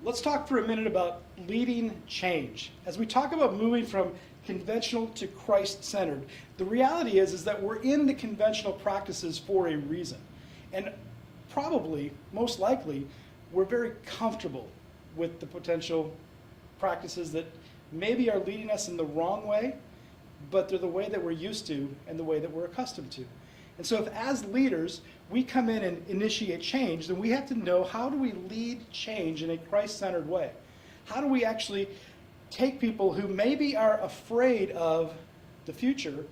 Let's talk for a minute about leading change. As we talk about moving from conventional to Christ-centered, the reality is that we're in the conventional practices for a reason. And probably, most likely, we're very comfortable with the potential practices that maybe are leading us in the wrong way, but they're the way that we're used to and the way that we're accustomed to. And so if as leaders, we come in and initiate change, then we have to know, how do we lead change in a Christ-centered way? How do we actually take people who maybe are afraid of the future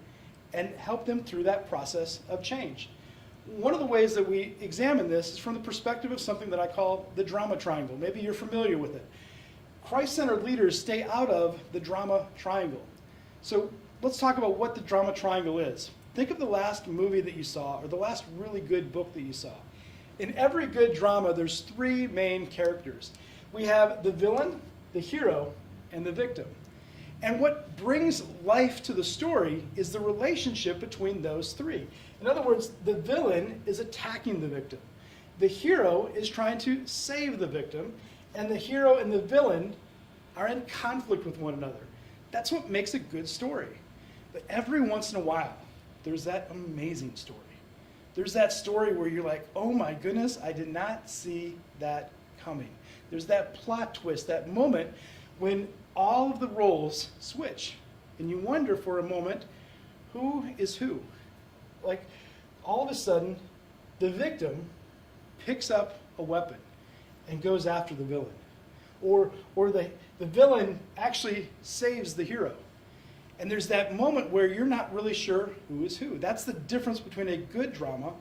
and help them through that process of change? One of the ways that we examine this is from the perspective of something that I call the drama triangle. Maybe you're familiar with it. Christ-centered leaders stay out of the drama triangle. So let's talk about what the drama triangle is. Think of the last movie that you saw, or the last really good book that you saw. In every good drama, there's three main characters. We have the villain, the hero, and the victim. And what brings life to the story is the relationship between those three. In other words, the villain is attacking the victim. The hero is trying to save the victim, and the hero and the villain are in conflict with one another. That's what makes a good story. But every once in a while, there's that amazing story. There's that story where you're like, oh my goodness, I did not see that coming. There's that plot twist, that moment when all of the roles switch. And you wonder for a moment, who is who? Like, all of a sudden, the victim picks up a weapon and goes after the villain. Or the villain actually saves the hero. And there's that moment where you're not really sure who is who. That's the difference between a good drama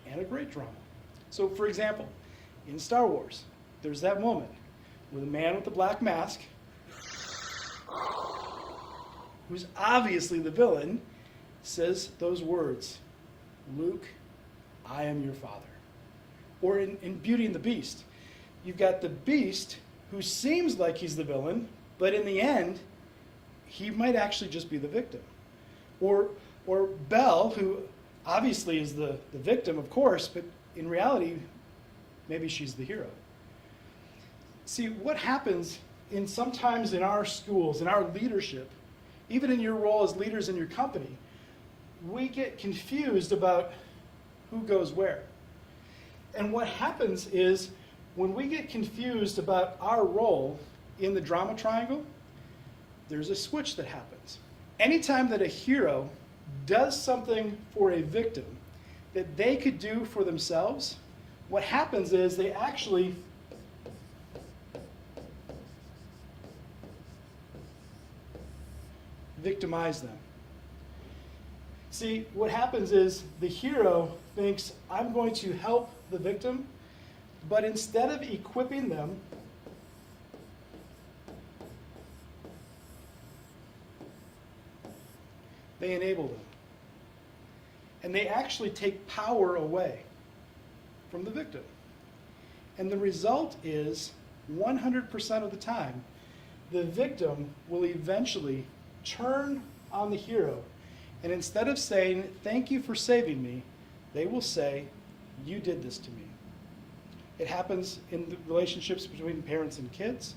and a great drama. So, for example, in Star Wars, there's that moment where the man with the black mask, who's obviously the villain, says those words, "Luke, I am your father." Or in Beauty and the Beast, you've got the Beast who seems like he's the villain, but in the end, he might actually just be the victim. Or Belle, who obviously is the victim, of course, but in reality, maybe she's the hero. See, what happens sometimes in our schools, in our leadership, even in your role as leaders in your company, we get confused about who goes where. And what happens is, when we get confused about our role in the drama triangle, there's a switch that happens. Anytime that a hero does something for a victim that they could do for themselves, what happens is they actually victimize them. See, what happens is the hero thinks, I'm going to help the victim, but instead of equipping them, they enable them. And they actually take power away from the victim. And the result is, 100% of the time, the victim will eventually turn on the hero. And instead of saying, thank you for saving me, they will say, you did this to me. It happens in the relationships between parents and kids.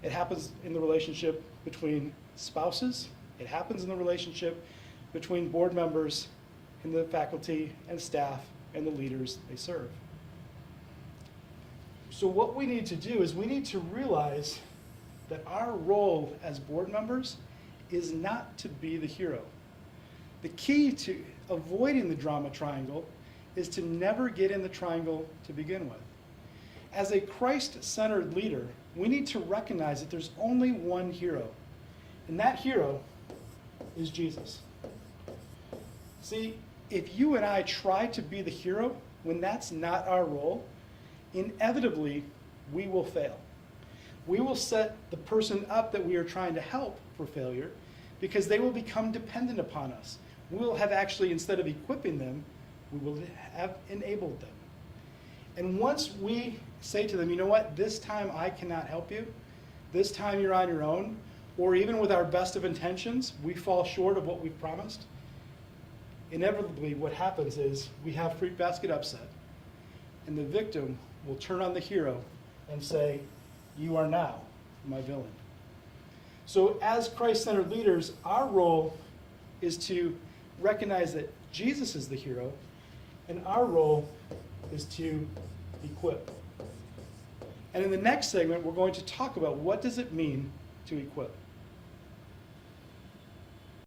It happens in the relationship between spouses. It happens in the relationship between board members and the faculty and staff and the leaders they serve. So what we need to do is we need to realize that our role as board members is not to be the hero. The key to avoiding the drama triangle is to never get in the triangle to begin with. As a Christ-centered leader, we need to recognize that there's only one hero, and that hero is Jesus. See, if you and I try to be the hero when that's not our role, inevitably we will fail. We will set the person up that we are trying to help for failure because they will become dependent upon us. We will have actually, instead of equipping them, we will have enabled them. And once we say to them, you know what, this time I cannot help you, this time you're on your own, or even with our best of intentions, we fall short of what we've promised, inevitably what happens is we have fruit basket upset, and the victim will turn on the hero and say, you are now my villain. So as Christ-centered leaders, our role is to recognize that Jesus is the hero, and our role is to equip. And in the next segment, we're going to talk about what does it mean to equip.